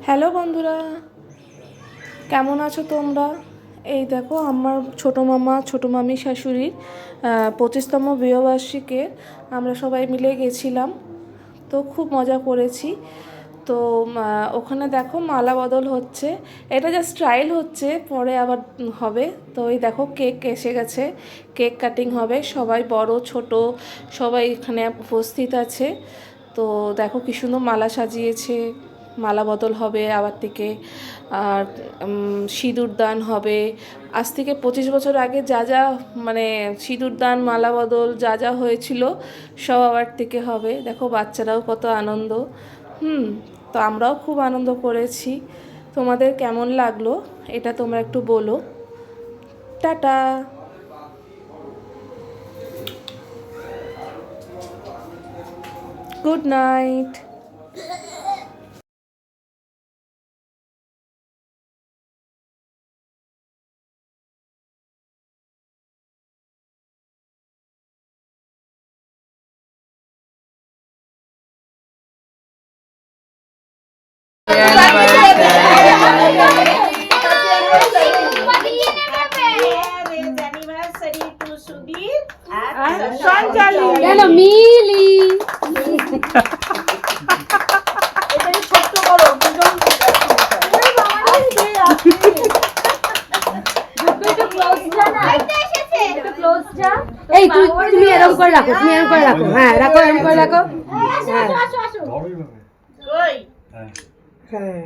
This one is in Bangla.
হ্যালো বন্ধুরা, কেমন আছো তোমরা? এই দেখো, আমার ছোটো মামা ছোটো মামি শাশুড়ির 25তম বিবাহবার্ষিকে আমরা সবাই মিলে গেছিলাম। তো খুব মজা করেছি। তো ওখানে দেখো মালা বদল হচ্ছে, এটা যা স্টাইল হচ্ছে, পরে আবার হবে। তো এই দেখো কেক এসে গেছে, কেক কাটিং হবে, সবাই বড় ছোট সবাই এখানে উপস্থিত আছে। তো দেখো কি সুন্দর মালা সাজিয়েছে, মালা বদল হবে আবার থেকে। আর সিঁদুর দান হবে। আজ থেকে 25 বছর আগে যা যা মানে সিঁদুর দান মালা বদল যা যা হয়েছিল সব আবার থেকে হবে। দেখো বাচ্চারাও কত আনন্দ। তো আমরাও খুব আনন্দ করেছি। তোমাদের কেমন লাগলো এটা তোমরা একটু বলো। টাটা। Good night. মিলি এই তুমি এরকম করে রাখো, তুমি এরকম করে রাখো, হ্যাঁ রাখো, এরকম করে রাখো। হ্যাঁ